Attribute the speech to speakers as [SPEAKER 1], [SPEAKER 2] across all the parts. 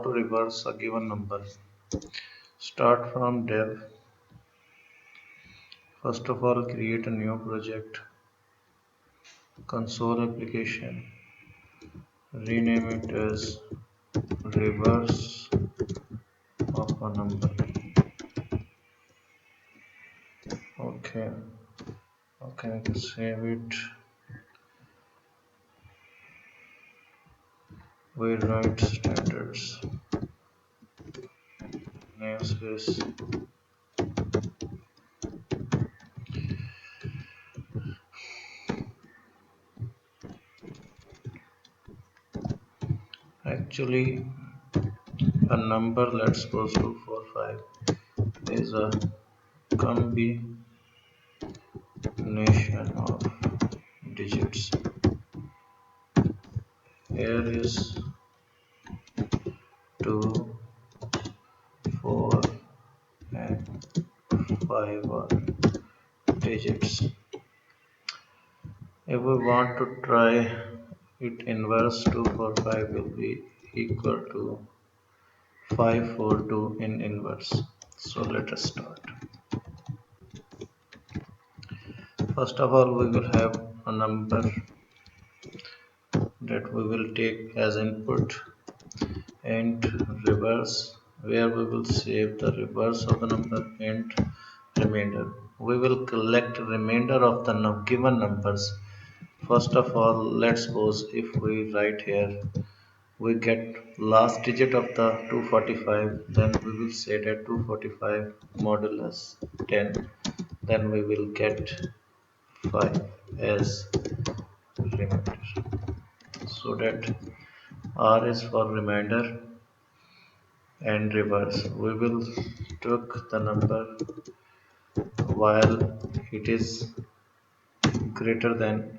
[SPEAKER 1] to reverse a given number. Start from dev. First of all, create a new project, console application, rename it as reverse of a number. Okay, okay, I can save it. We write standards, namespace. Actually, a number, let's suppose 245, is a combination of digits. Here is 2, 4 and 5 are digits. If we want to try it inverse, 245 will be equal to 542 in inverse. So let us start. First of all, we will have a number that we will take as input and reverse, where we will save the reverse of the number and remainder. We will collect remainder of the given numbers. First of all, let's suppose if we write here, we get last digit of the 245, then we will say that 245 modulus 10, then we will get 5 as remainder. So that R is for remainder and reverse. We will took the number while it is greater than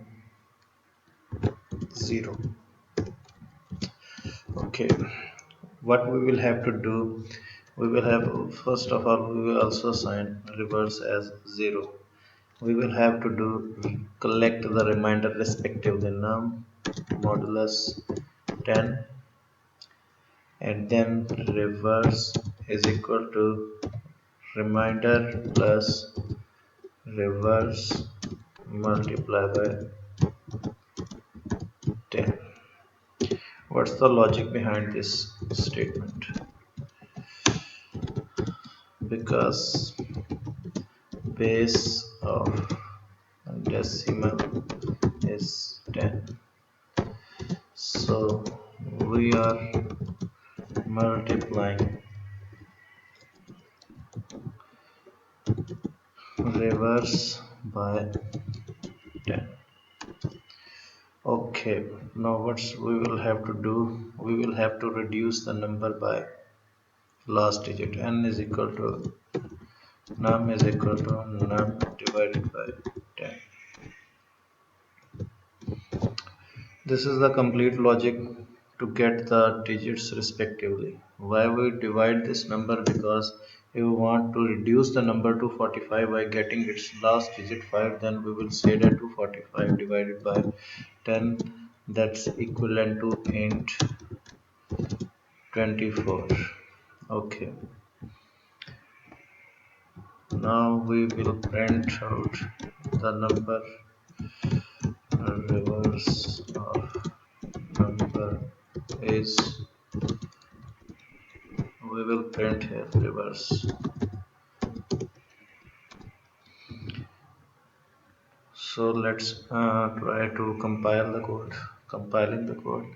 [SPEAKER 1] 0. Okay, what we will have to do, we will have, first of all, we will also assign reverse as 0. We will have to do collect the remainder respectively, num modulus 10, and then reverse is equal to remainder plus reverse multiply by 10. What's the logic behind this statement? Because base of decimal is 10, so we are multiplying reverse by 10. Okay, now what we will have to do, we will have to reduce the number by last digit. N is equal to num is equal to num divided by 10. This is the complete logic to get the digits respectively. Why we divide this number? Because if we want to reduce the number 245 by getting its last digit 5, then we will say that 245 divided by 10, that's equivalent to int 24. Okay, now we will print out the number reverse of number is, we will print here reverse. So let's try to compile the code. Compiling the code.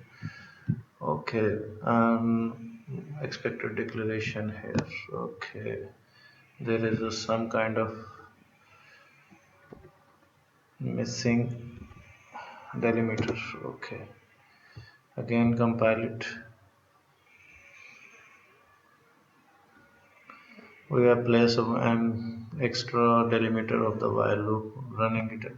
[SPEAKER 1] Okay, expected declaration here. Okay, there is some kind of missing delimiter. Okay, again compile it. We have placed an extra delimiter of the while loop, running it.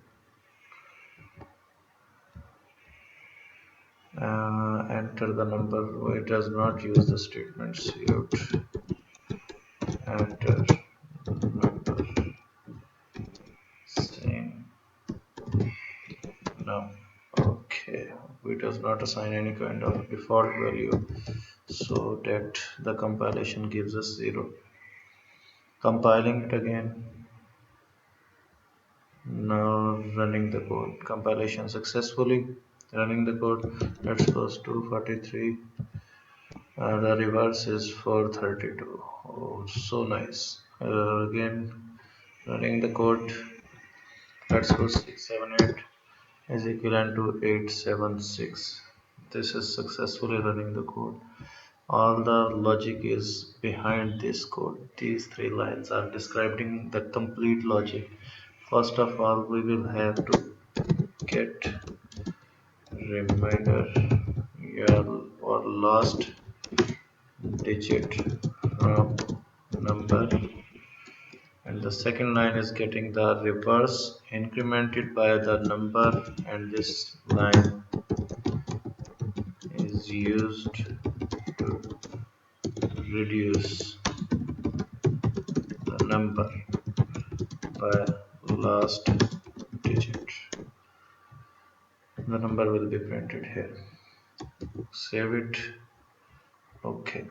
[SPEAKER 1] Enter the number. It does not use the statement out. Enter number. Same. No. Okay. We does not assign any kind of default value. so that the compilation gives us 0. Compiling it again. Now running the code. Compilation successfully. Running the code. Let's suppose 243. The reverse is 432. Oh, so nice. Again, running the code. Let's suppose 678 is equivalent to 876. This is successfully running the code. All the logic is behind this code. These three lines are describing the complete logic. First of all, we will have to get remainder or last digit from number, and the second line is getting the reverse incremented by the number, and this line is used to reduce the number by last digit. The number will be printed here. Save it. Okay.